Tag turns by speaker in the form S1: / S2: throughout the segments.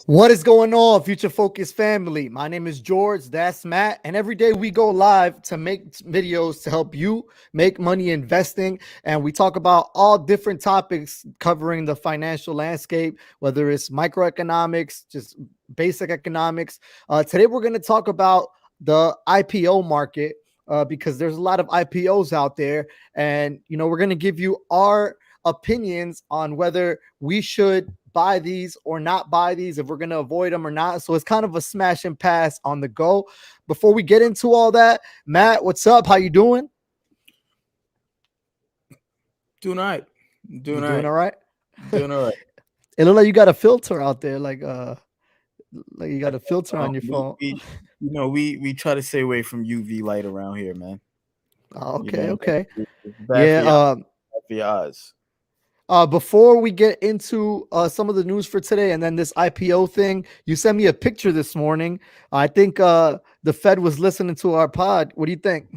S1: What is going on, Future Focus family? My name is George, that's Matt, and every day we go live to make videos to help you make money investing. And we talk about all different topics covering the financial landscape, whether it's microeconomics, just basic economics. Today we're going to talk about the IPO market because there's a lot of IPOs out there. And, we're going to give you our opinions on whether we should buy these or not buy these, if we're going to avoid them or not. So it's kind of a smash and pass on the go. Before we get into all that, Matt, what's up? How you doing?
S2: Doing all right.
S1: You
S2: Doing all
S1: doing
S2: right.
S1: all right?
S2: Doing all right.
S1: It look like you got a filter out there, like you got a filter on your
S2: We,
S1: phone.
S2: we we try to stay away from UV light around here, man.
S1: Oh,
S2: You
S1: okay,
S2: know,
S1: okay.
S2: it's bad for
S1: Yeah.
S2: your bad for your eyes.
S1: Before we get into some of the news for today and then this IPO thing, you sent me a picture this morning. I think the Fed was listening to our pod. What do you think?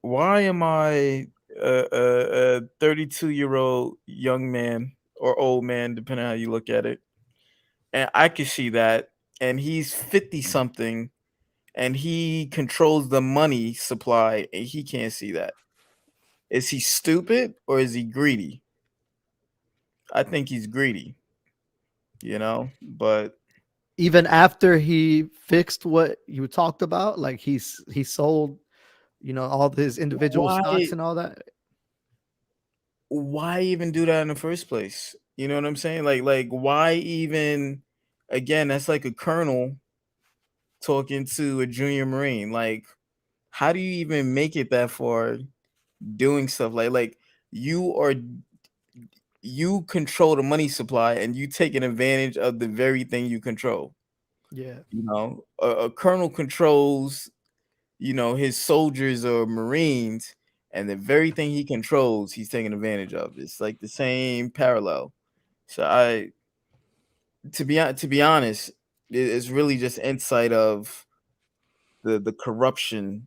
S2: Why am I a 32-year-old young man or old man, depending on how you look at it, and I can see that, and he's 50 something, and he controls the money supply, and he can't see that. Is he stupid or is he greedy? I think he's greedy, but
S1: Even after he fixed what you talked about, like he sold, all his individual stocks
S2: why
S1: and all that.
S2: why even do that in the first place? You know what I'm saying? Like why even, again, that's like a colonel talking to a junior marine. Like, how do you even make it that far doing stuff like you are you control the money supply and you taking advantage of the very thing you control.
S1: Yeah.
S2: A colonel controls, his soldiers or marines, and the very thing he controls, he's taking advantage of. It's like the same parallel. So to be honest, it's really just insight of the corruption,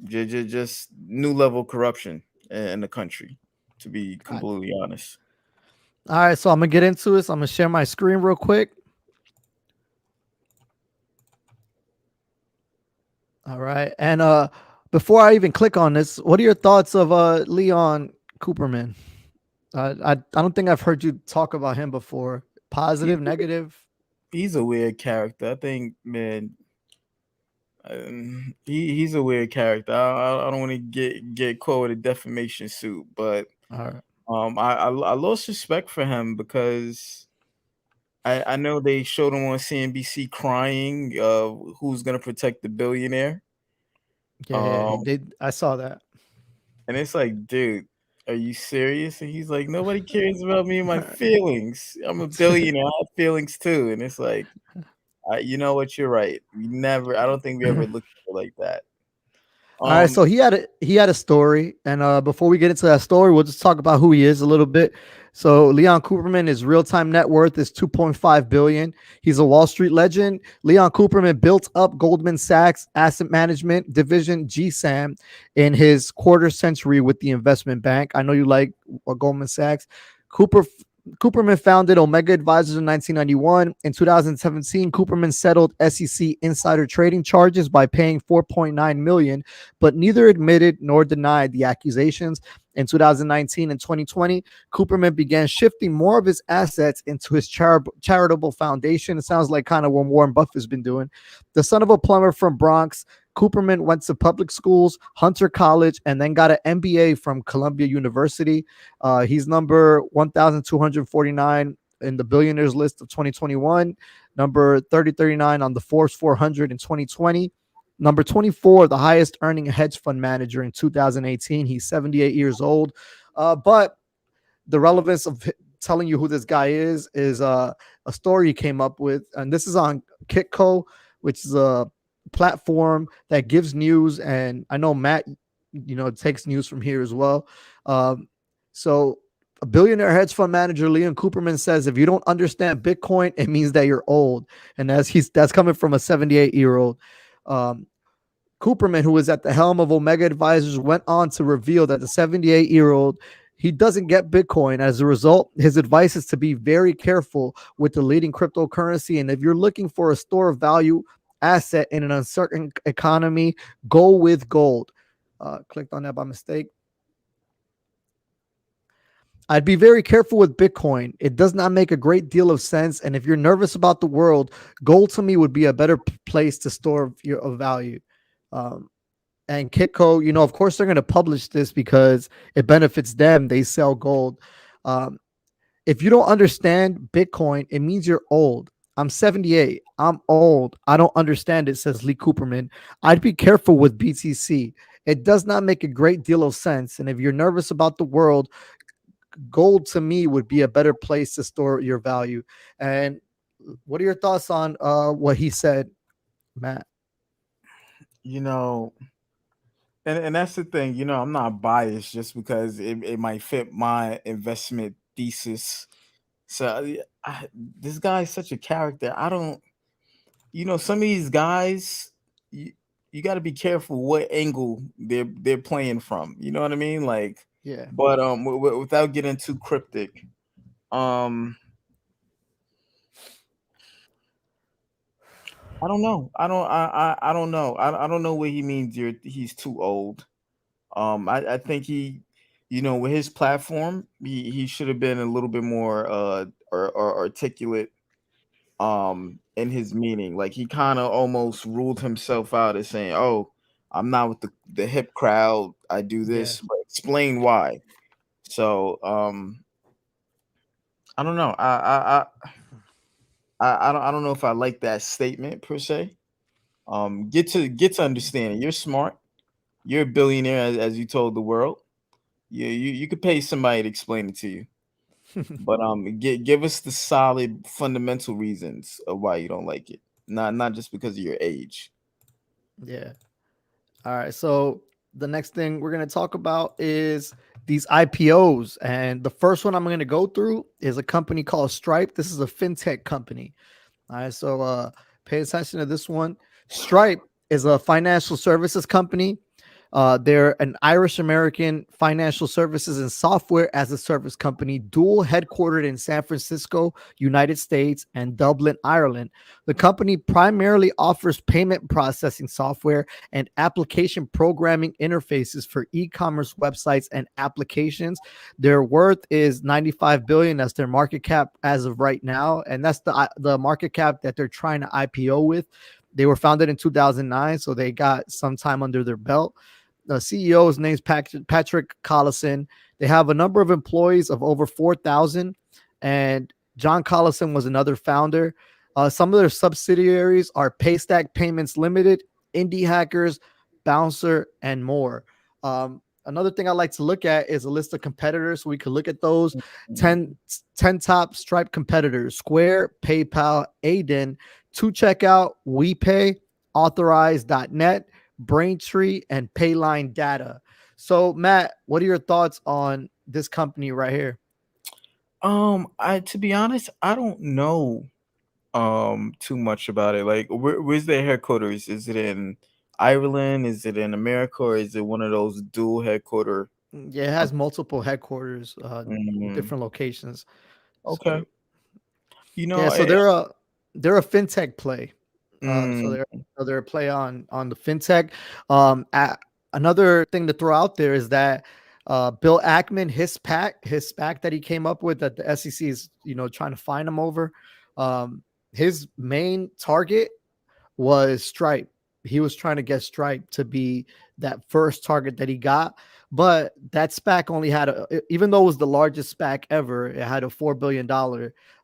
S2: just new level corruption in the country. To be
S1: All right.
S2: completely honest,
S1: All right, so I'm gonna get into this. I'm gonna share my screen real quick. All right, and before I even click on this, what are your thoughts of Leon Cooperman? I don't think I've heard you talk about him before.
S2: he,
S1: Positive, negative?
S2: he's a weird character. I think, man, he's a weird character. I don't want to get caught with a defamation suit, but
S1: All right.
S2: I lost respect for him because I know they showed him on CNBC crying. Who's gonna protect the billionaire?
S1: Yeah,
S2: Um,
S1: I saw that.
S2: and it's like, dude, are you serious? And he's like, nobody cares about me and my feelings. I'm a billionaire. I have feelings too. And it's like, you know what? You're right. I don't think we ever looked at it like that.
S1: All right,
S2: Um,
S1: so he had a story, and before we get into that story, we'll just talk about who he is a little bit. So Leon Cooperman, his real-time net worth is 2.5 billion. He's a Wall Street legend. Leon Cooperman built up Goldman Sachs asset management division GSAM in his quarter century with the investment bank. I know you like Goldman Sachs. Cooper Cooperman founded Omega Advisors in 1991. In 2017, Cooperman settled SEC insider trading charges by paying 4.9 million, but neither admitted nor denied the accusations. In 2019 and 2020, Cooperman began shifting more of his assets into his charitable foundation. It sounds like kind of what Warren Buffett's been doing. The son of a plumber from Bronx, Cooperman went to public schools, Hunter College, and then got an MBA from Columbia University. He's number 1,249 in the billionaires list of 2021, number 3039 on the Forbes 400 in 2020, number 24, the highest earning hedge fund manager in 2018. He's 78 years old. But the relevance of telling you who this guy is a story he came up with. And this is on Kitco, which is a platform that gives news. And I know Matt, takes news from here as well. So a billionaire hedge fund manager, Leon Cooperman, says if you don't understand Bitcoin, it means that you're old. And that's coming from a 78-year-old. Um, Cooperman, who was at the helm of Omega Advisors, went on to reveal that the 78-year-old He doesn't get Bitcoin. As a result, his advice is to be very careful with the leading cryptocurrency. And if you're looking for a store of value asset in an uncertain economy, go with gold. Clicked on that by mistake. I'd be very careful with Bitcoin. It does not make a great deal of sense. And if you're nervous about the world, gold to me would be a better place to store your value. Um, and Kitco, of course, they're going to publish this because it benefits them. They sell gold. Um, if you don't understand Bitcoin, it means you're old. I'm 78. I'm old. I don't understand it, says Lee Cooperman. I'd be careful with BTC. It does not make a great deal of sense. And if you're nervous about the world, gold to me would be a better place to store your value. And what are your thoughts on what he said, Matt?
S2: You know, and that's the thing. I'm not biased just because it might fit my investment thesis. So this guy's such a character. I don't. Some of these guys, you, you got to be careful what angle they're playing from. You know what I mean? Like,
S1: Yeah.
S2: but without getting too cryptic, um, I don't know. I don't know. I don't know what he means. He's too old. I think with his platform, he should have been a little bit more or articulate in his meaning. Like he kind of almost ruled himself out as saying, "Oh, I'm not with the hip crowd. I do
S1: Yeah.
S2: this, but explain why." So I don't know. I don't know if I like that statement per se. Get to understanding. You're smart. You're a billionaire, as you told the world. You could pay somebody to explain it to you. But give us the solid fundamental reasons of why you don't like it. Not just because of your age.
S1: Yeah. All right. So the next thing we're going to talk about is these IPOs. And the first one I'm going to go through is a company called Stripe. This is a fintech company. All right. So pay attention to this one. Stripe is a financial services company. They're an Irish American financial services and software as a service company, dual headquartered in San Francisco, United States, and Dublin, Ireland. The company primarily offers payment processing software and application programming interfaces for e-commerce websites and applications. Their worth is 95 billion. That's their market cap as of right now, and that's the market cap that they're trying to IPO with. They were founded in 2009, so they got some time under their belt. The CEO's name is Patrick Collison. They have a number of employees of over 4,000, and John Collison was another founder. Some of their subsidiaries are Paystack Payments Limited, Indie Hackers, Bouncer, and more. Another thing I like to look at is a list of competitors. So we could look at those 10 top Stripe competitors: Square, PayPal, Aiden, 2Checkout, WePay, Authorize.net, Braintree, and Payline Data. So, Matt, what are your thoughts on this company right here?
S2: I to be honest, I don't know too much about it. Like, where's their headquarters? Is it in Ireland? Is it in America, or is it one of those dual headquarter?
S1: Yeah, it has multiple headquarters,
S2: Mm,
S1: different locations.
S2: okay,
S1: So,
S2: you know,
S1: yeah, so
S2: I,
S1: they're a fintech play. So
S2: mm,
S1: they're a play on the fintech. Another thing to throw out there is that Bill Ackman, his SPAC that he came up with that the SEC is trying to find him over. His main target was Stripe. He was trying to get Stripe to be that first target that he got. But that SPAC only had even though it was the largest SPAC ever, it had a $4 billion.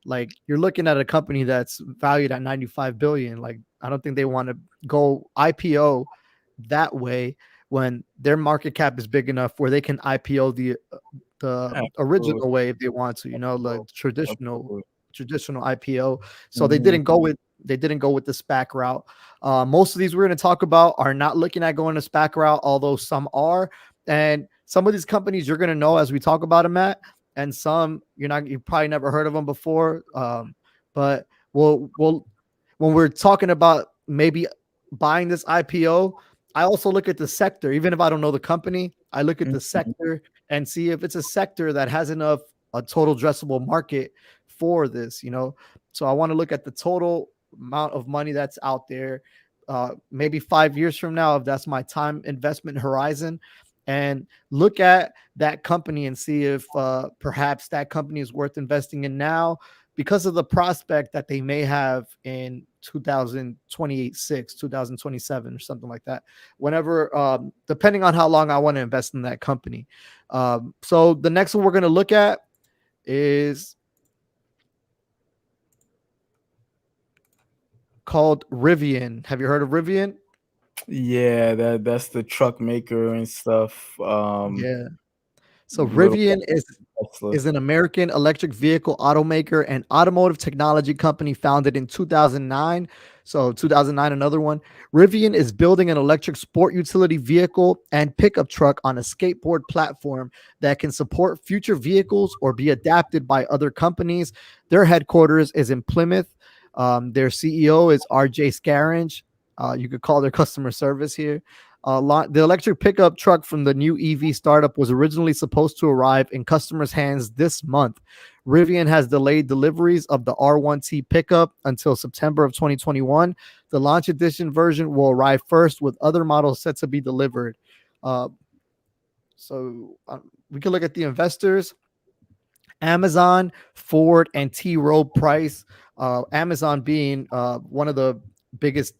S1: Like you're looking at a company that's valued at 95 billion. Like I don't think they want to go IPO that way when their market cap is big enough where they can IPO the
S2: absolutely,
S1: original way if they want to, like traditional
S2: absolutely.
S1: traditional IPO. So
S2: Mhm,
S1: they didn't go with the SPAC route. Most of these we're going to talk about are not looking at going to SPAC route, although some are. And some of these companies you're going to know as we talk about them, Matt, and some you probably never heard of them before. But we'll when we're talking about maybe buying this IPO, I also look at the sector. Even if I don't know the company, I look at the
S2: mhm.
S1: sector and see if it's a sector that has enough a total addressable market for this, you know. So I want to look at the total amount of money that's out there, maybe 5 years from now, if that's my time investment horizon, and look at that company and see if perhaps that company is worth investing in now because of the prospect that they may have in 2026, 2027, or something like that. Whenever, depending on how long I want to invest in that company. So the next one we're going to look at is called Rivian. Have you heard of Rivian?
S2: Yeah, that's the truck maker and stuff.
S1: Yeah. So
S2: Little
S1: Rivian
S2: Tesla.
S1: is an American electric vehicle automaker and automotive technology company founded in 2009. So 2009, another one. Rivian is building an electric sport utility vehicle and pickup truck on a skateboard platform that can support future vehicles or be adapted by other companies. Their headquarters is in Plymouth. Their CEO is RJ Scaringe. You could call their customer service here. The electric pickup truck from the new EV startup was originally supposed to arrive in customers' hands this month. Rivian has delayed deliveries of the R1T pickup until September of 2021. The launch edition version will arrive first, with other models set to be delivered. Uh, so we can look at the investors: Amazon, Ford, and T. Rowe Price. Amazon being one of the biggest,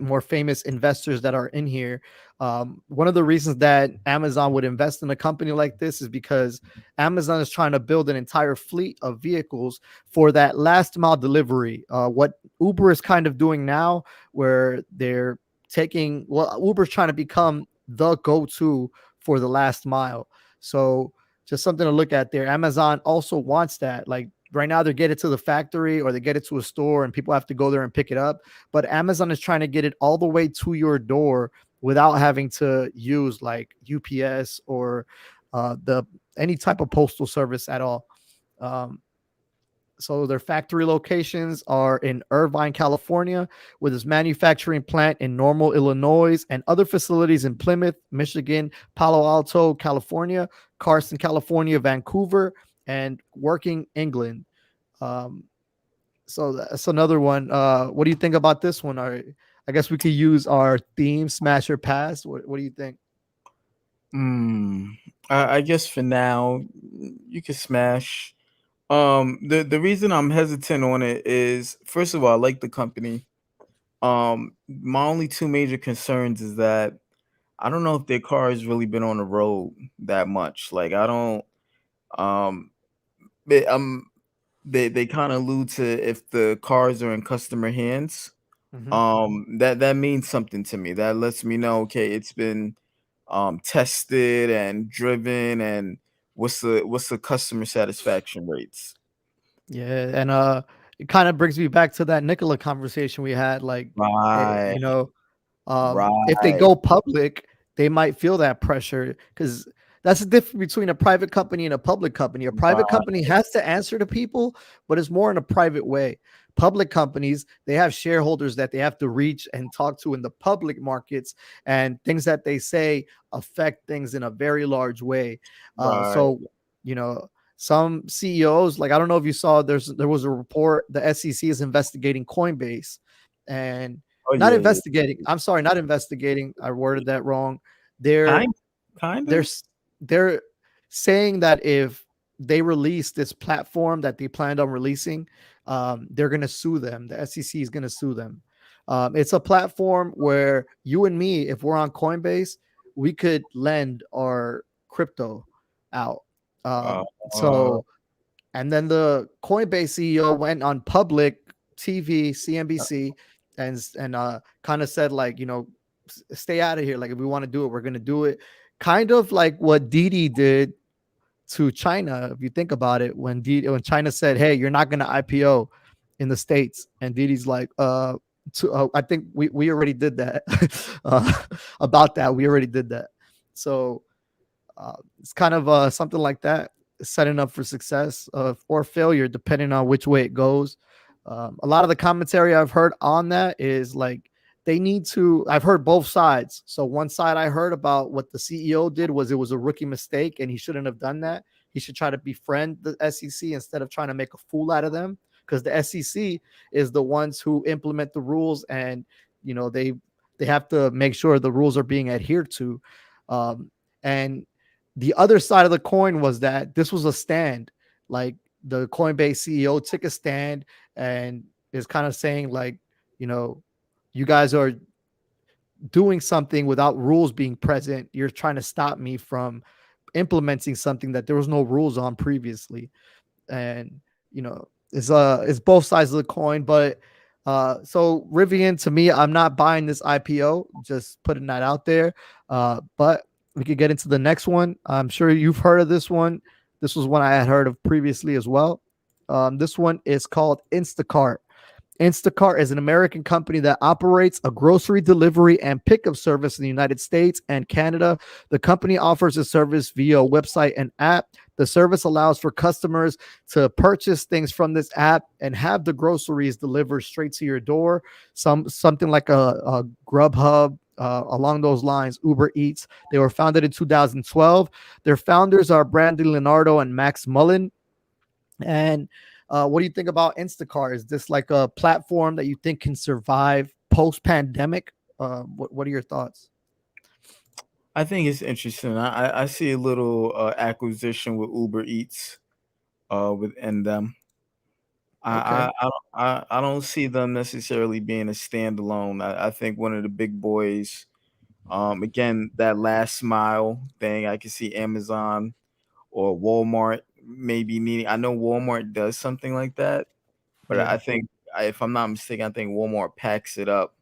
S1: more famous investors that are in here. One of the reasons that Amazon would invest in a company like this is because Amazon is trying to build an entire fleet of vehicles for that last mile delivery. What Uber is kind of doing now, where they're Uber's trying to become the go-to for the last mile. So just something to look at there. Amazon also wants that. Like right now, they get it to the factory or they get it to a store and people have to go there and pick it up. But Amazon is trying to get it all the way to your door without having to use like UPS or the any type of postal service at all. Um, so their factory locations are in Irvine, California, with its manufacturing plant in Normal, Illinois, and other facilities in Plymouth, Michigan, Palo Alto, California, Carson, California, Vancouver, and Working, England. Um, so that's another one. What do you think about this one? I guess we could use our theme, smash or pass. What do you think?
S2: Hmm. I guess for now, you can smash. The reason I'm hesitant on it is, first of all, I like the company. My only two major concerns is that I don't know if their car has really been on the road that much. Like I don't. Um. They, they kind of allude to if the cars are in customer hands.
S1: Mm-hmm.
S2: That means something to me. That lets me know, okay, it's been tested and driven, and what's the customer satisfaction rates.
S1: Yeah, and it kind of brings me back to that Nikola conversation we had. Like,
S2: Right,
S1: you know, if they
S2: right,
S1: go public, they might feel that pressure because that's the difference between a private company and a public company. A private
S2: right,
S1: company has to answer to people, but it's more in a private way. Public companies, they have shareholders that they have to reach and talk to in the public markets, and things that they say affect things in a very large way.
S2: right.
S1: So, you know, some CEOs, like I don't know if you saw, there was a report the SEC is investigating Coinbase, and
S2: Oh
S1: not
S2: yeah, yeah.
S1: investigating. I'm sorry, not investigating. I worded that wrong. They're
S2: Kind, kind
S1: they're
S2: of.
S1: s- they're saying that if they release this platform that they planned on releasing, they're going to sue them. The SEC is going to sue them. It's a platform where you and me, if we're on Coinbase, we could lend our crypto out.
S2: Uh, uh,
S1: So and then the Coinbase CEO went on public TV, CNBC, and kind of said like, stay out of here. Like if we want to do it, we're gonna do it. Kind of like what Didi did to China, if you think about it, when China said, "Hey, you're not gonna IPO in the states," and Didi's like, I think we already did that." uh, about that, we already did that. So it's kind of something like that, setting up for success or failure, depending on which way it goes. A lot of the commentary I've heard on that is like they need to. I've heard both sides. So one side I heard about what the CEO did was it was a rookie mistake and he shouldn't have done that. He should try to befriend the SEC instead of trying to make a fool out of them, because the SEC is the ones who implement the rules, and they have to make sure the rules are being adhered to. And the other side of the coin was that this was a stand. Like, the Coinbase CEO took a stand and is kind of saying, like, you guys are doing something without rules being present. You're trying to stop me from implementing something that there was no rules on previously. And it's both sides of the coin. But so Rivian, to me, I'm not buying this IPO, just putting that out there. But we could get into the next one. I'm sure you've heard of this one. This was one I had heard of previously as well. This one is called Instacart. Instacart is an American company that operates a grocery delivery and pickup service in the United States and Canada. The company offers a service via a website and app. The service allows for customers to purchase things from this app and have the groceries delivered straight to your door. Something like a Grubhub, along those lines, Uber Eats. They were founded in 2012. Their founders are Brandon Leonardo and Max Mullen. And what do you think about Instacart? Is this like a platform that you think can survive post-pandemic? What are your thoughts?
S2: I think it's interesting. I see a little acquisition with Uber Eats within them.
S1: Okay,
S2: I don't see them necessarily being a standalone. I think one of the big boys. Again, that last mile thing. I can see Amazon or Walmart maybe needing. I know Walmart does something like that, but
S1: yeah,
S2: I think if I'm not mistaken, I think Walmart packs it up.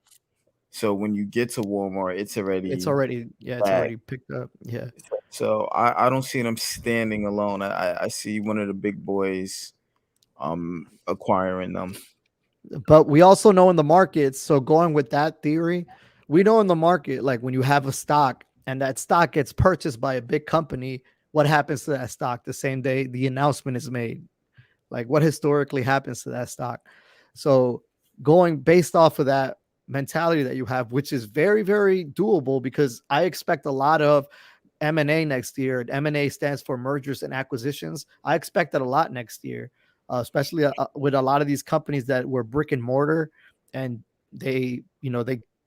S2: So when you get to Walmart, it's
S1: it's
S2: already
S1: already yeah, it's
S2: packed.
S1: already picked up. Yeah,
S2: So I don't see them standing alone. I see one of the big boys acquiring them.
S1: but we also know in the market. So going with that theory, we know in the market, like when you have a stock and that stock gets purchased by a big company, what happens to that stock the same day the announcement is made? Like, what historically happens to that stock? So going based off of that mentality that you have, which is very, very doable, because I expect a lot of M&A next year. M&A stands for mergers and acquisitions. I expect that a lot next year, especially with a lot of these companies that were brick and mortar, and they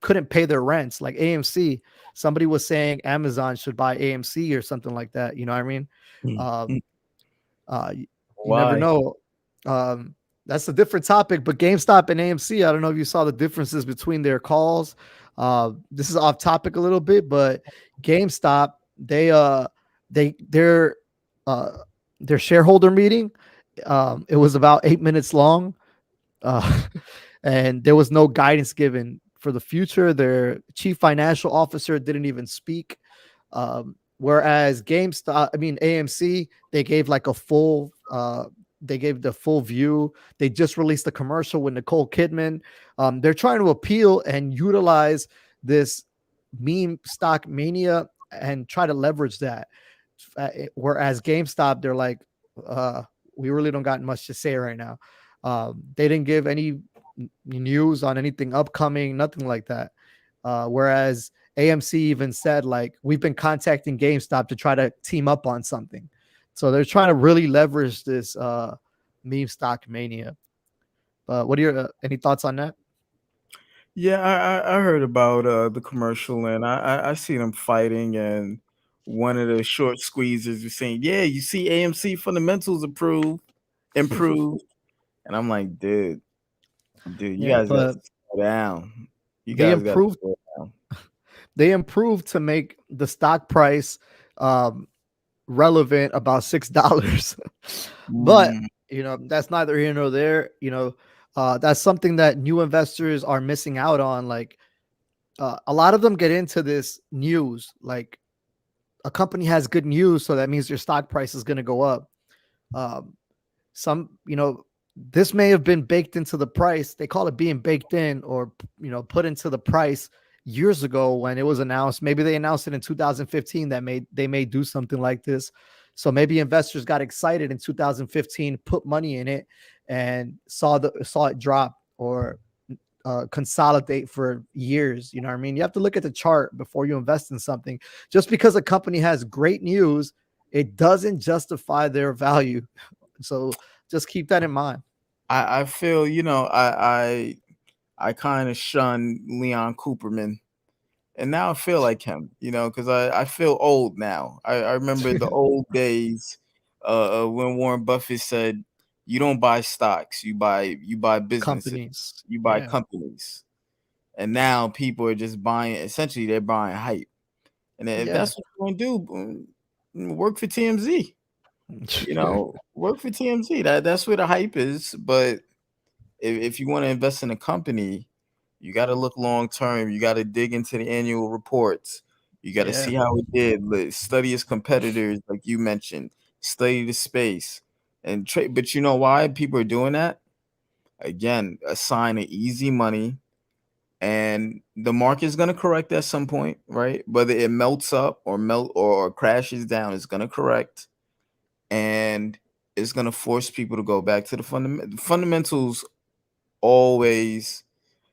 S1: couldn't pay their rents. Like AMC, somebody was saying Amazon should buy AMC or something like that. You know what I mean?
S2: Mm.
S1: Um, you never
S2: Why?
S1: know. That's a different topic, but GameStop and AMC, I don't know if you saw the differences between their calls. This is off topic a little bit, but GameStop, they uh their shareholder meeting, it was about 8 minutes long. Uh, and there was no guidance given for the future. Their chief financial officer didn't even speak. Whereas GameStop, I mean AMC, they gave like a full, they gave the full view. They just released a commercial with Nicole Kidman. They're trying to appeal and utilize this meme stock mania and try to leverage that. Whereas GameStop, they're like, uh, we really don't got much to say right now. They didn't give any news on anything upcoming, nothing like that. Whereas AMC even said, like, we've been contacting GameStop to try to team up on something. So they're trying to really leverage this meme stock mania. But what are your any thoughts on that?
S2: Yeah, I heard about the commercial, and I see them fighting, and one of the short squeezers was saying, "Yeah, you see AMC fundamentals improved," and I'm like, dude, you
S1: Yeah,
S2: guys got to
S1: but
S2: slow down. You
S1: they
S2: guys got to
S1: improved.
S2: slow down.
S1: They improved to make the stock price um, relevant about $6. But
S2: Mm,
S1: that's neither here nor there. That's something that new investors are missing out on. Like, a lot of them get into this news, like a company has good news, so that means your stock price is going to go up. Um, some, this may have been baked into the price. They call it being baked in, or put into the price years ago when it was announced. Maybe they announced it in 2015 that they may do something like this. So maybe investors got excited in 2015, put money in it, and saw it drop, or consolidate for years. You know what I mean? You have to look at the chart before you invest in something. Just because a company has great news, it doesn't justify their value. So just keep that in mind.
S2: I feel, I kind of shun Leon Cooperman, and now I feel like him, because I feel old now. I remember the old days, when Warren Buffett said, "You don't buy stocks, you buy businesses,
S1: Companies.
S2: you buy
S1: Yeah.
S2: companies." And now people are just buying. Essentially, they're buying hype. And if
S1: Yeah.
S2: that's what you want to do, work for TMZ. Work for TMZ. That's where the hype is. But if you want to invest in a company, you got to look long term. You got to dig into the annual reports. You got to
S1: Yeah.
S2: see how it did. Study its competitors, like you mentioned. Study the space and trade. But you know why people are doing that? Again, a sign of easy money, and the market is going to correct at some point, right? Whether it melts up or crashes down, it's going to correct, and it's going to force people to go back to the fundamentals. Always,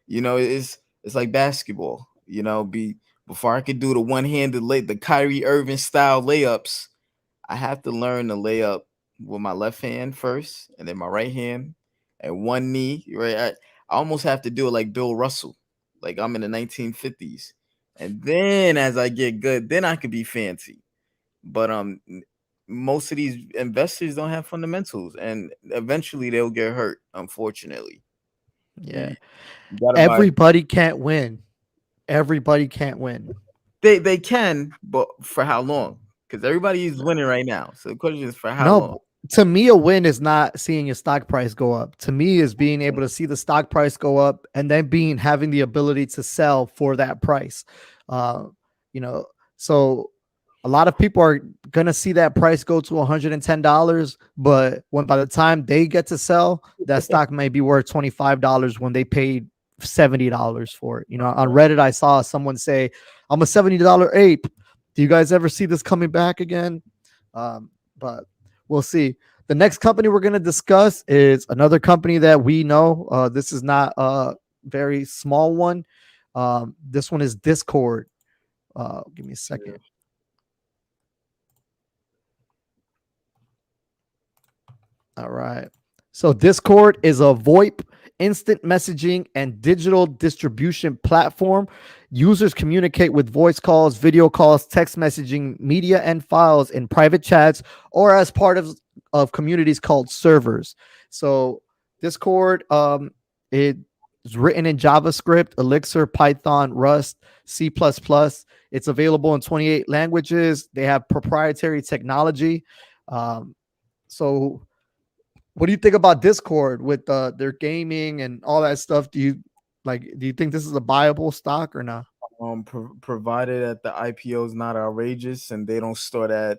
S2: it's like basketball. Before I could do the one-handed the Kyrie Irving style layups, I have to learn the layup with my left hand first, and then my right hand, and one knee. Right, I almost have to do it like Bill Russell, like I'm in the 1950s, and then as I get good, then I could be fancy. But most of these investors don't have fundamentals, and eventually they'll get hurt. Unfortunately,
S1: Yeah.
S2: you, you gotta buy.
S1: Everybody can't win. Everybody can't win.
S2: They can, but for how long? Because everybody is winning right now. So the question is, for how
S1: No,
S2: long?
S1: to me, a win is not seeing your stock price go up. To me, is being able to see the stock price go up and then having the ability to sell for that price. Uh, you know, so a lot of people are gonna see that price go to $110, but when by the time they get to sell, that stock may be worth $25 when they paid $70 for it. On Reddit, I saw someone say, "I'm a $70 ape." Do you guys ever see this coming back again? But we'll see. The next company we're going to discuss is another company that we know. This is not a very small one. This one is Discord. Give me a second. All right. So Discord is a VoIP, instant messaging, and digital distribution platform. Users communicate with voice calls, video calls, text messaging, media, and files in private chats or as part of communities called servers. So Discord, it is written in JavaScript, Elixir, Python, Rust, C++. It's available in 28 languages. They have proprietary technology. So what do you think about Discord with their gaming and all that stuff? Do you think this is a buyable stock or not?
S2: Provided that the IPO is not outrageous and they don't start at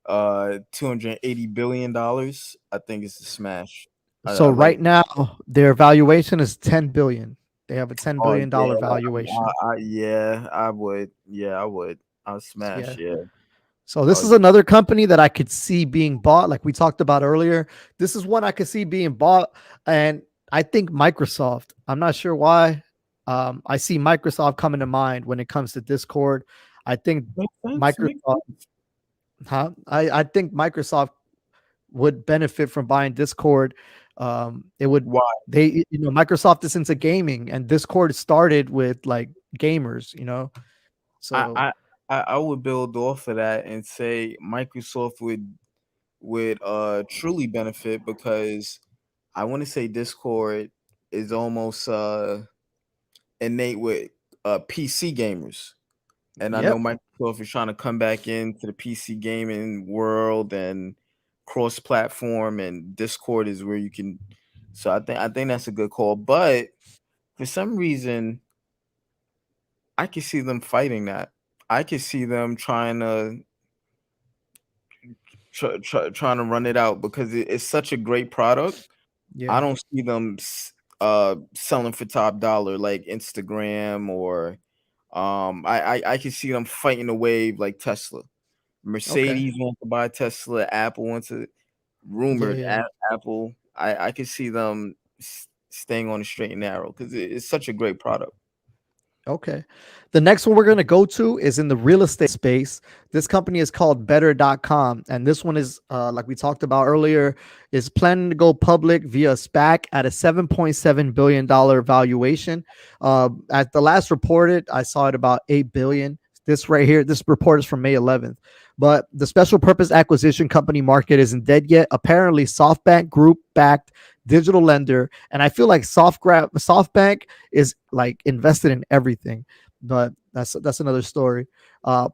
S2: $280 billion, I think it's a smash. I
S1: So
S2: like.
S1: right now their valuation is 10 billion. They have a 10
S2: Oh
S1: billion
S2: yeah,
S1: dollar valuation.
S2: yeah, I would. Yeah, I would. I'll smash.
S1: Yeah.
S2: Yeah.
S1: So
S2: Oh
S1: this is
S2: yeah.
S1: another company that I could see being bought, like we talked about earlier. This is one I could see being bought, and I think Microsoft. I'm not sure why. I see Microsoft coming to mind when it comes to Discord. I think
S2: Makes sense. Makes
S1: Microsoft.
S2: sense.
S1: I think Microsoft would benefit from buying Discord. It would
S2: Why?
S1: Microsoft is into gaming, and Discord started with like gamers.
S2: I
S1: So
S2: I I would build off of that and say Microsoft would truly benefit, because I want to say Discord is almost innate with PC gamers. And I know
S1: yep,
S2: Microsoft is trying to come back into the PC gaming world and cross platform, and Discord is where you can. So I think that's a good call. But for some reason, I can see them fighting that. I can see them trying to run it out, because it's such a great product. I
S1: yeah,
S2: don't see them selling for top dollar like Instagram, or I can see them fighting the wave like Tesla.
S1: okay,
S2: Mercedes wants to buy Tesla. Apple wants to
S1: yeah,
S2: rumored
S1: yeah,
S2: Apple. I could see them staying on the straight and narrow because it's such a great product.
S1: Okay. The next one we're going to go to is in the real estate space. This company is called Better.com. And this one is, like we talked about earlier, is planning to go public via SPAC at a $7.7 billion valuation. At the last reported, I saw it about $8 billion. This right here, this report is from May 11th. But the special purpose acquisition company market isn't dead yet. Apparently, SoftBank Group backed digital lender. And I feel like SoftBank is like invested in everything, but that's another story.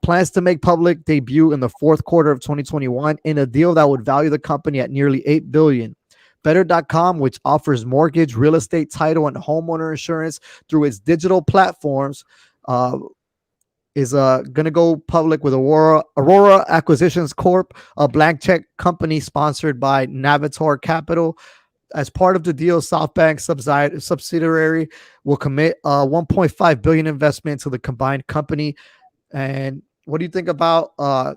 S1: Plans to make public debut in the fourth quarter of 2021 in a deal that would value the company at nearly $8 billion. Better.com, which offers mortgage, real estate, title, and homeowner insurance through its digital platforms, is going to go public with Aurora Acquisitions Corp, a blank check company sponsored by Navitor Capital. As part of the deal, SoftBank subsidiary will commit a 1.5 billion investment to the combined company. And what do you think about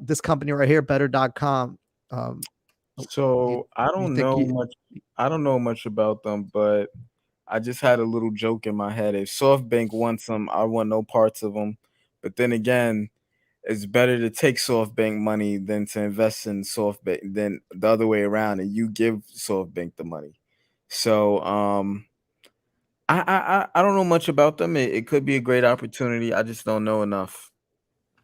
S1: this company right here, Better.com? Do,
S2: So I
S1: do you
S2: don't
S1: think
S2: know
S1: you?
S2: much. I don't know much about them, but I just had a little joke in my head. If SoftBank wants them, I want no parts of them. But then again, it's better to take SoftBank money than to invest in SoftBank than the other way around, and you give SoftBank the money. So I don't know much about them. It could be a great opportunity. I just don't know enough.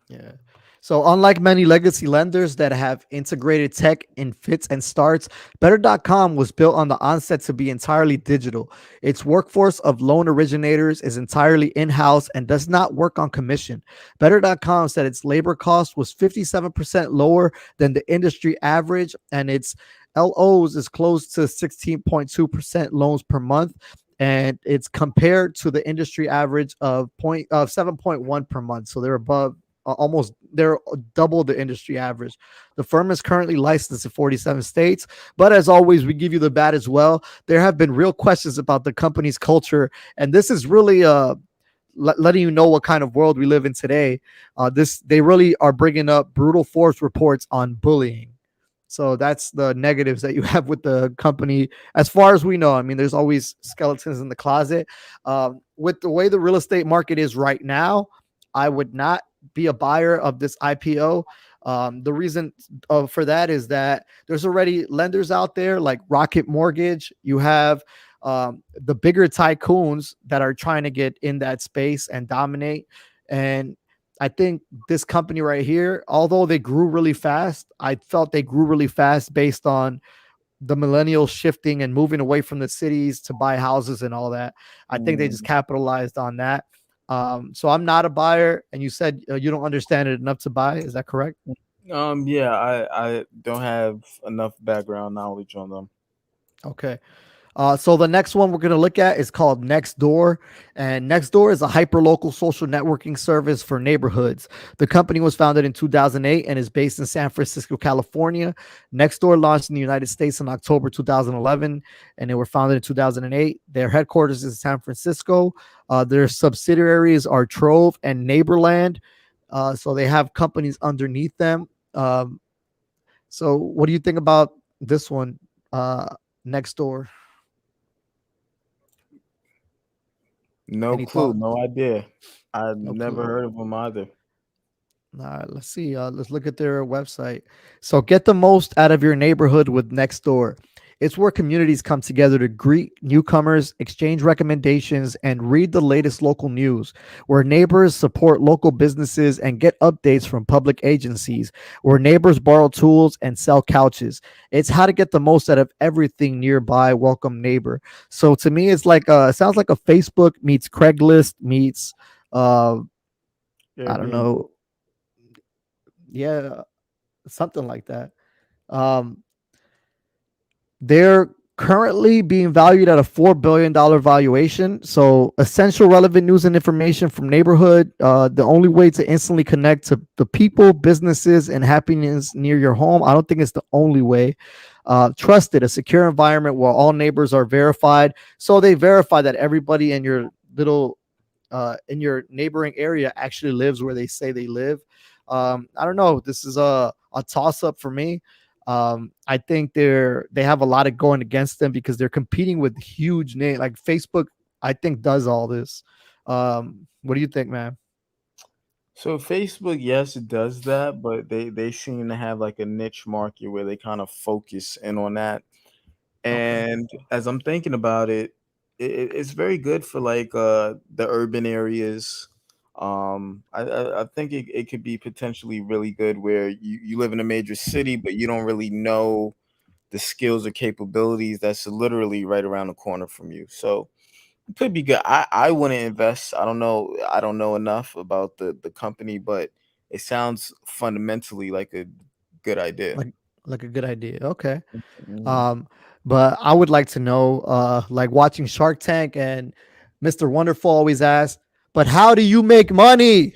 S1: Yeah. So, unlike many legacy lenders that have integrated tech in fits and starts, Better.com was built on the onset to be entirely digital. Its workforce of loan originators is entirely in house and does not work on commission. Better.com said its labor cost was 57% lower than the industry average, and its LOs is close to 16.2% loans per month. And it's compared to the industry average of 7.1 per month. So they're above, almost, they're double the industry average. The firm is currently licensed in 47 states, but as always, we give you the bad as well. There have been real questions about the company's culture, and this is really letting you know what kind of world we live in today. This They really are bringing up brutal force reports on bullying. So that's the negatives that you have with the company, as far as we know. I mean, there's always skeletons in the closet. With the way the real estate market is right now, I would not be a buyer of this IPO. The reason for that is that there's already lenders out there like Rocket Mortgage. You have the bigger tycoons that are trying to get in that space and dominate. And I think this company right here, although they grew really fast, I felt they grew really fast based on the millennials shifting and moving away from the cities to buy houses and all that. I think they just
S2: Mm.
S1: capitalized on that. So I'm not a buyer. And you said you don't understand it enough to buy. Is that correct?
S2: Yeah, I don't have enough background knowledge on them.
S1: Okay. So the next one we're going to look at is called Nextdoor, and Nextdoor is a hyperlocal social networking service for neighborhoods. The company was founded in 2008 and is based in San Francisco, California. Nextdoor launched in the United States in October 2011, and they were founded in 2008. Their headquarters is in San Francisco. Their subsidiaries are Trove and Neighborland. So they have companies underneath them. So what do you think about this one, Nextdoor?
S2: No
S1: Any
S2: clue,
S1: thought?
S2: no idea. I've
S1: No
S2: never
S1: clue.
S2: heard of them either.
S1: All right, let's see. Let's look at their website. So, get the most out of your neighborhood with Nextdoor. It's where communities come together to greet newcomers, exchange recommendations, and read the latest local news. Where neighbors support local businesses and get updates from public agencies. Where neighbors borrow tools and sell couches. It's how to get the most out of everything nearby. Welcome, neighbor. So, to me, it's like it sounds like a Facebook meets Craigslist meets uh, I don't
S2: Airbnb.
S1: know, yeah, something like that. Um, they're currently being valued at a $4 billion valuation. So, essential, relevant news and information from neighborhood. The only way to instantly connect to the people, businesses, and happiness near your home. I don't think it's the only way. Trusted, a secure environment where all neighbors are verified. So they verify that everybody in your little in your neighboring area actually lives where they say they live. I don't know. This is a toss up for me. I think they have a lot of going against them because they're competing with huge name like Facebook. I think does all this. What do you think, man?
S2: So Facebook, yes, it does that, but they seem to have like a niche market where they kind of focus in on that.
S1: Okay,
S2: And as I'm thinking about it, it's very good for like the urban areas. I think it could be potentially really good where you live in a major city, but you don't really know the skills or capabilities that's literally right around the corner from you. So it could be good. I wouldn't invest. I don't know. I don't know enough about the company, but it sounds fundamentally like a good idea.
S1: like like a good idea. Okay.
S2: Mhm.
S1: Um, but I would like to know, like watching Shark Tank and Mr. Wonderful always asks, but how do you make money?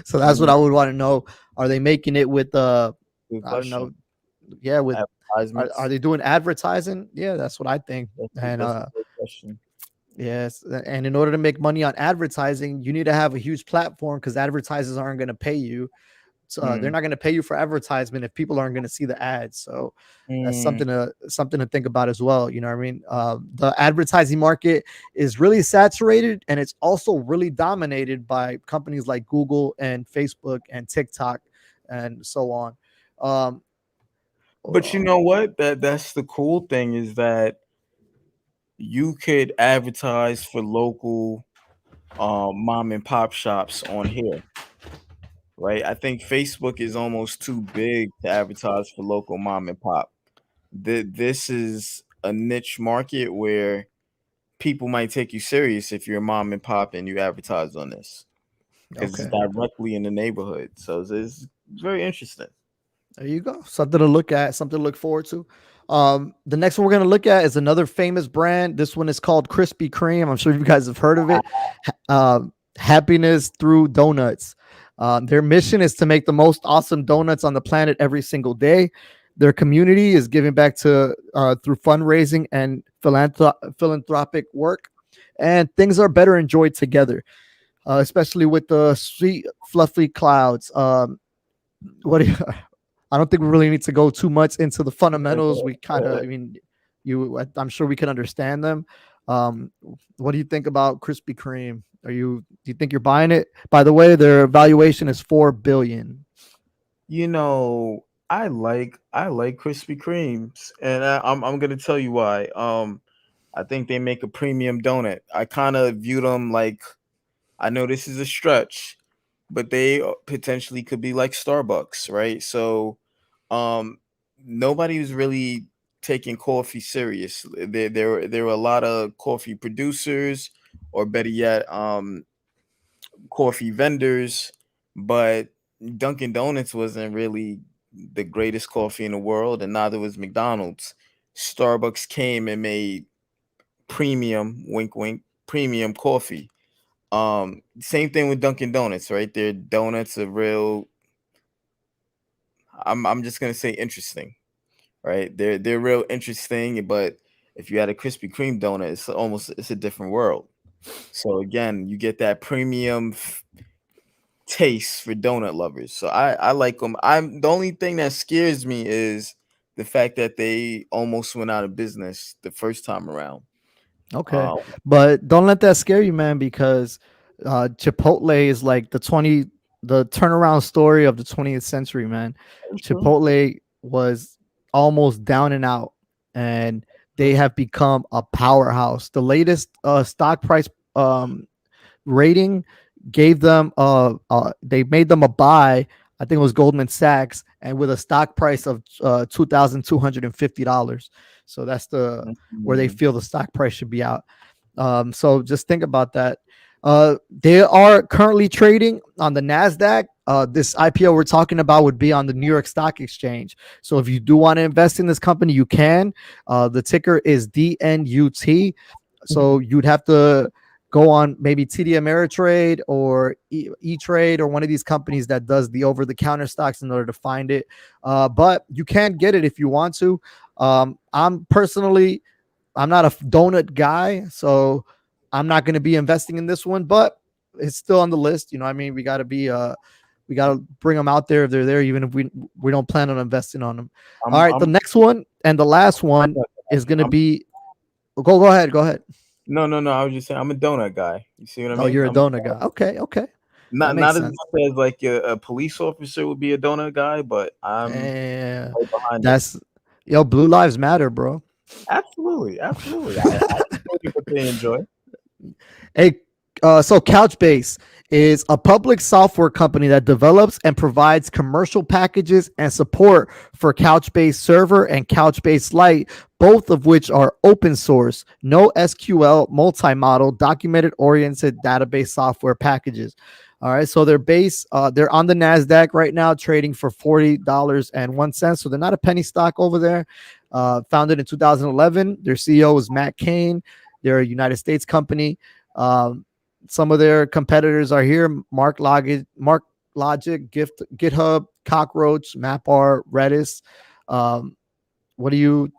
S1: So that's what
S2: Mm,
S1: I would want to know. Are they making it with
S2: good
S1: I don't
S2: question.
S1: know, yeah, with are
S2: Advertisements.
S1: they doing advertising? Yeah, that's what I think. And
S2: That's a great question.
S1: yes, and in order to make money on advertising, you need to have a huge platform because advertisers aren't going to pay you. So, they're
S2: Mm,
S1: not going to pay you for advertisement if people aren't going to see the ads. So that's
S2: mm.
S1: something to think about as well. You know what I mean? The advertising market is really saturated, and it's also really dominated by companies like Google and Facebook and TikTok and so on. Um,
S2: But you
S1: uh,
S2: know what? That's the cool thing is that you could advertise for local mom and pop shops on here, right? I think Facebook is almost too big to advertise for local mom and pop. This is a niche market where people might take you serious if you're a mom and pop and you advertise on this because it's
S1: okay.
S2: directly in the neighborhood. So it's very interesting.
S1: There you go. Something to look at, something to look forward to. The next one we're going to look at is another famous brand. This one is called Krispy Kreme. I'm sure you guys have heard of it. Happiness through donuts. Their mission is to make the most awesome donuts on the planet every single day. Their community is giving back to through fundraising and philanthropic work, and things are better enjoyed together, especially with the sweet, fluffy clouds. What do you, I don't think we really need to go too much into the fundamentals. We kind of, I mean, I'm sure we can understand them. Um, what do you think about Krispy Kreme? Do you think you're buying it? By the way, their valuation is 4 billion.
S2: You know, I like Krispy Kremes, and I'm gonna tell you why. I think they make a premium donut. I kind of view them like I know this is a stretch, but they potentially could be like Starbucks, right? So, um, nobody was really taking coffee serious. There were a lot of coffee producers, or better yet, coffee vendors, but Dunkin' Donuts wasn't really the greatest coffee in the world, and neither was McDonald's. Starbucks came and made premium, wink wink, premium coffee. Same thing with Dunkin' Donuts, right? Their donuts are real. I'm just gonna say interesting, right? They're real interesting, but if you had a Krispy Kreme donut, it's a different world. So again, you get that premium taste for donut lovers. So I like them. I'm the only thing that scares me is the fact that they almost went out of business the first time around.
S1: Okay,
S2: Um,
S1: but don't let that scare you, man, because Chipotle is like the turnaround story of the 20th century, man.
S2: that's true.
S1: Chipotle was almost down and out, and they have become a powerhouse. The latest stock price rating gave them they made them a buy. I think it was Goldman Sachs, and with a stock price of $2,250. So that's the where they
S2: Mhm.
S1: feel the stock price should be out. So just think about that. They are currently trading on the Nasdaq. This IPO we're talking about would be on the New York Stock Exchange. So if you do want to invest in this company, you can. The ticker is DNUT. So you'd have to go on maybe TD Ameritrade or E-Trade or one of these companies that does the over-the-counter stocks in order to find it. But you can get it if you want to. I'm not a donut guy, so I'm not going to be investing in this one, but it's still on the list. You know, what I mean, we got to be We got to bring them out there if they're there, even if we don't plan on investing on them. All right, the
S2: I'm
S1: next one and the last one is going to
S2: I'm
S1: be. Go ahead. Go ahead.
S2: no. I was just saying I'm a donut guy. You see what I
S1: Oh,
S2: mean?
S1: you're a donut guy. Okay, okay, that makes
S2: Not as
S1: sense.
S2: much as like a police officer would be a donut guy, but I'm
S1: And
S2: right behind it.
S1: that's Blue Lives Matter, bro.
S2: Absolutely, absolutely. I enjoy what they enjoy.
S1: Hey, so Couchbase is a public software company that develops and provides commercial packages and support for Couchbase Server and Couchbase Lite, both of which are open source, no SQL, multi-model, documented-oriented database software packages. All right, so they're on the Nasdaq right now, trading for $40.01. So they're not a penny stock over there. Founded in 2011, their CEO was Matt Cain. They're a United States company. Some of their competitors are here: Logic, GitHub, Cockroach, MapR, Redis. What do you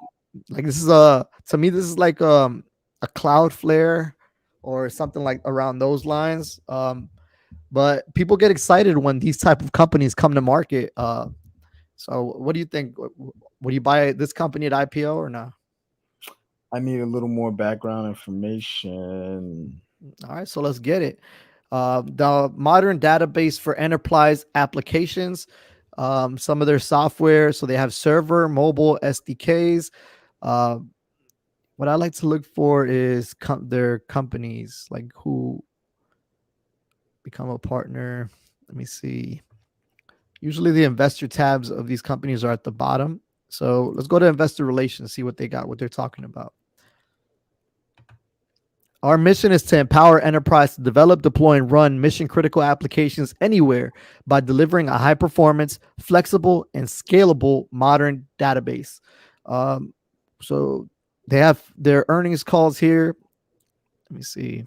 S1: like? This is to me, this is like a Cloudflare or something like around those lines. But people get excited when these type of companies come to market. So what do you think? Would you buy this company at IPO or not?
S2: I need a little more background information.
S1: All right, so let's get it. The modern database for enterprise applications, some of their software. So they have server, mobile, SDKs. Uh, what I like to look for is their companies, like who become a partner. Let me see. Usually the investor tabs of these companies are at the bottom. So let's go to investor relations, see what they got, what they're talking about. Our mission is to empower enterprise to develop, deploy, and run mission-critical applications anywhere by delivering a high-performance, flexible, and scalable modern database. So they have their earnings calls here. Let me see.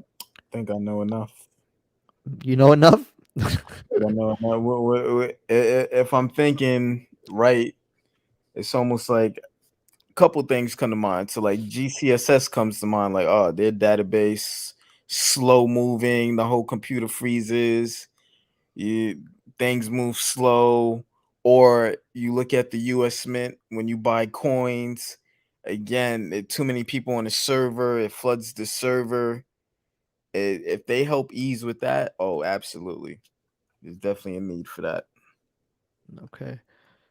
S2: I think I know enough.
S1: You know enough?
S2: I know enough. If I'm thinking right, it's almost like couple things come to mind. So like GCSS comes to mind, like, oh, their database slow moving, the whole computer freezes, things move slow. Or you look at the US Mint when you buy coins, again, too many people on the server, it floods the server. If they help ease with that, oh, absolutely. There's definitely a need for that.
S1: Okay.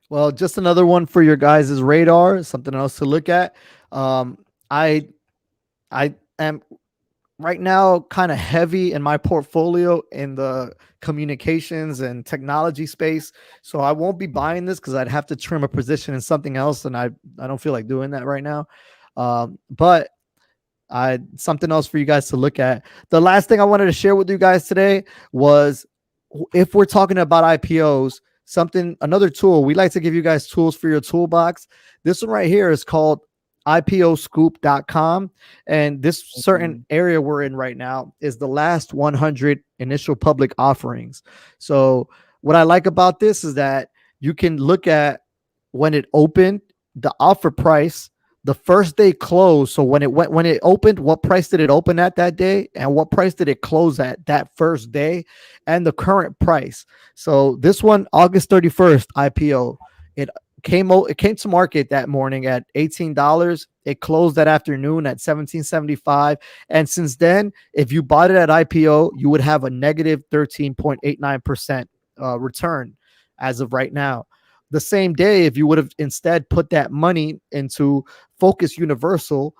S1: Well, just another one for your guys' radar, something else to look at. I I am right now kind of heavy in my portfolio in the communications and technology space. So I won't be buying this because I'd have to trim a position in something else, and I don't feel like doing that right now. But I something else for you guys to look at. The last thing I wanted to share with you guys today was if we're talking about IPOs, another tool. We like to give you guys tools for your toolbox. This one right here is called IPOscoop.com. And this certain area we're in right now is the last 100 initial public offerings. So what I like about this is that you can look at when it opened, the offer price, the first day close. So when it opened, what price did it open at that day, and what price did it close at that first day, and the current price. So this one, August 31st IPO, it came to market that morning at $18. It closed that afternoon at $17.75, and since then, if you bought it at IPO, you would have a negative 13.89% return as of right now. The same day, if you would have instead put that money into Focus Universal,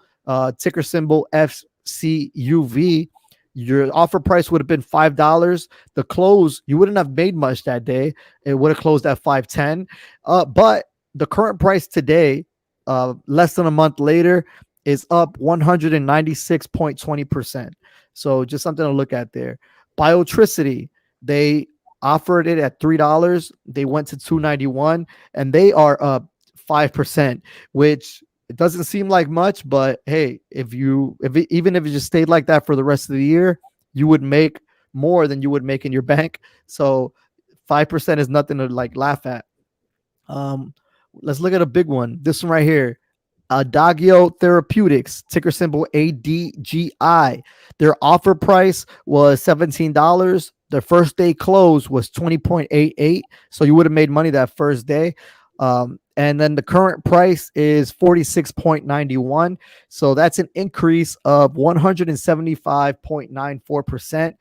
S1: ticker symbol FCUV, your offer price would have been $5. The close, you wouldn't have made much that day. It would have closed at $5.10. But the current price today, less than a month later, is up 196.20%. So just something to look at there. Biotricity, they offered it at $3. They went to $2.91, and they are up 5%, which it doesn't seem like much, but hey, even if it just stayed like that for the rest of the year, you would make more than you would make in your bank. So 5% is nothing to like laugh at. Let's look at a big one. This one right here. Adagio Therapeutics, ticker symbol ADGI. Their offer price was $17. their first day close was 20.88. So you would have made money that first day. And then the current price is 46.91. So that's an increase of 175.94%.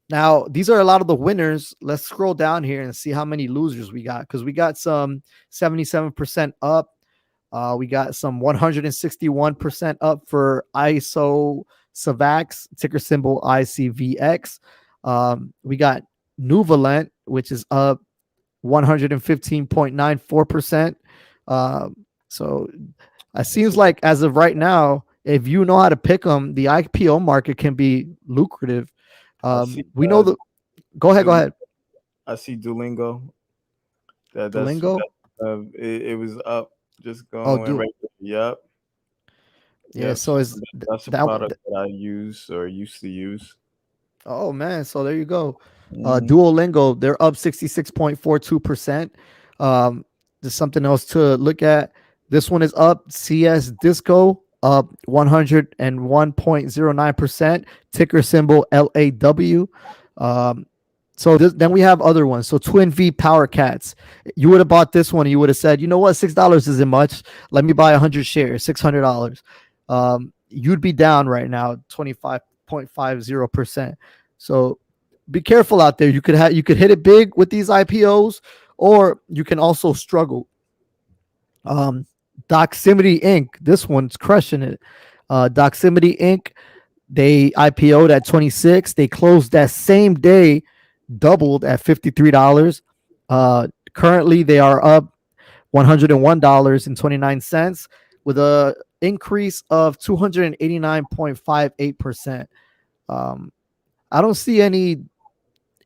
S1: Now, these are a lot of the winners. Let's scroll down here and see how many losers we got, because we got some 77% up. We got some 161% up for ISO Savax, ticker symbol ICVX. We got Nuvalent, which is up 115.94%. So it seems like as of right now, if you know how to pick them, the IPO market can be lucrative. We know the. Go ahead.
S2: I see Duolingo.
S1: Duolingo.
S2: It was up, just
S1: Oh,
S2: going right there. Yep.
S1: Yeah. So is
S2: that's a product that I use or used to use.
S1: Oh man, so there you go.
S2: Mhm.
S1: Duolingo, they're up 66.42%. There's something else to look at. This one is up. CS Disco up 101.09%. Ticker symbol LAW. So then we have other ones. So Twin V Power Cats. You would have bought this one and you would have said, you know what, $6 isn't much. Let me buy 100 shares, $600. You'd be down right now 25.50%. So be careful out there. You could hit it big with these IPOs, or you can also struggle. Doximity Inc. This one's crushing it. Doximity Inc. They IPO'd at 26. They closed that same day, doubled at $53. Currently, they are up $101.29 with a increase of 289.58%. I don't see any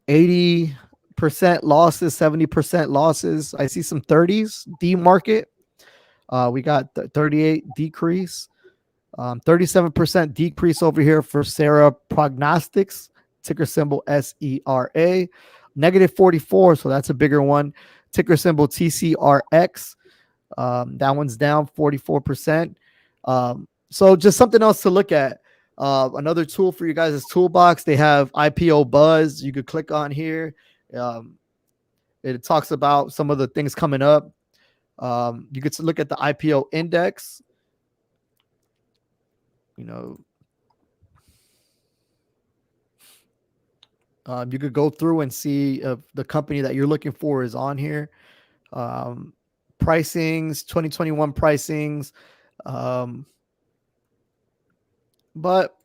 S1: 80% losses, 70% losses. I see some 30s D market. We got 38 decrease, 37% decrease over here for Sarah Prognostics, ticker symbol SERA, negative 44. So that's a bigger one. Ticker symbol TCRX. That one's down 44%. So just something else to look at. Another tool for you guys' toolbox. They have IPO Buzz. You could click on here. It talks about some of the things coming up. You could look at the IPO index. You could go through and see if the company that you're looking for is on here. Pricings, 2021 pricings. But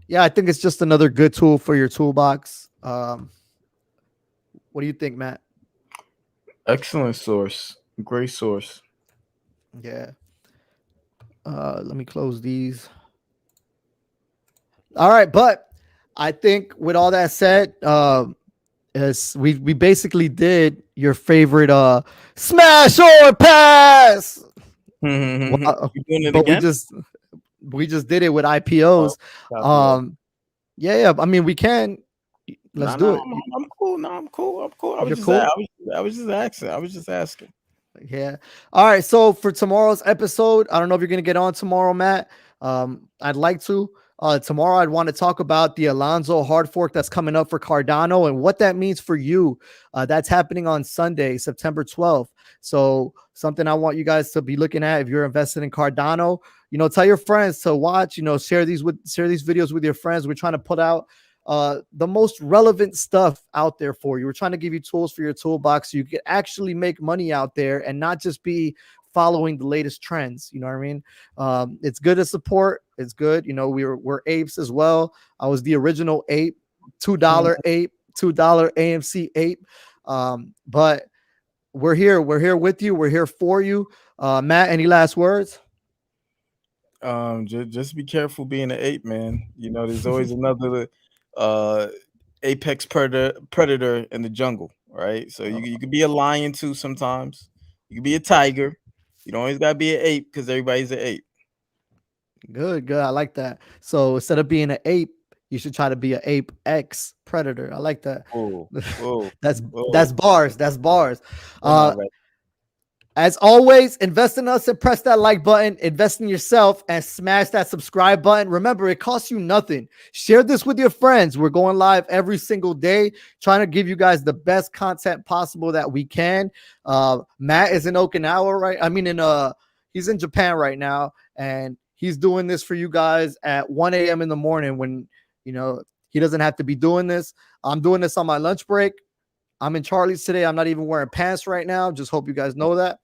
S1: yeah, I think it's just another good tool for your toolbox. What do you think, Matt?
S2: Excellent source. Great source.
S1: Yeah. Let me close these. All right, but I think with all that said, we basically did your favorite smash or pass.
S2: You doing it
S1: But
S2: again?
S1: we just did it with IPOs. Yeah. I mean, we can. Let's do it.
S2: I'm cool. No, I'm cool. I was just asking.
S1: Yeah. All right. So for tomorrow's episode, I don't know if you're gonna get on tomorrow, Matt. I'd like to. Tomorrow, I'd want to talk about the Alonzo hard fork that's coming up for Cardano and what that means for you. That's happening on Sunday, September 12th. So something I want you guys to be looking at if you're invested in Cardano. Tell your friends to watch. Share these videos with your friends. We're trying to put out the most relevant stuff out there for you. We're trying to give you tools for your toolbox so you can actually make money out there and not just be following the latest trends. You know what I mean? It's good to support. It's good. We're apes as well. I was the original ape, $2 ape, $2 AMC ape. But we're here. We're here with you. We're here for you. Matt, any last words?
S2: Just be careful being an ape, man. There's always another apex predator in the jungle, right? So you could be a lion too sometimes. You could be a tiger. You don't always gotta be an ape because everybody's an ape.
S1: Good. I like that. So instead of being an ape, you should try to be an ape X predator. I like that.
S2: Oh,
S1: That's bars. That's bars. As always, invest in us and press that like button, invest in yourself and smash that subscribe button. Remember, it costs you nothing. Share this with your friends. We're going live every single day, trying to give you guys the best content possible that we can. Matt is in Okinawa, right? I mean, he's in Japan right now, and he's doing this for you guys at 1 a.m. in the morning when, he doesn't have to be doing this. I'm doing this on my lunch break. I'm in Charlie's today. I'm not even wearing pants right now. Just hope you guys know that.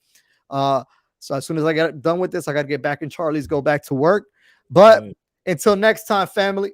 S1: So as soon as I get done with this, I got to get back in Charlie's, go back to work. But until next time, family,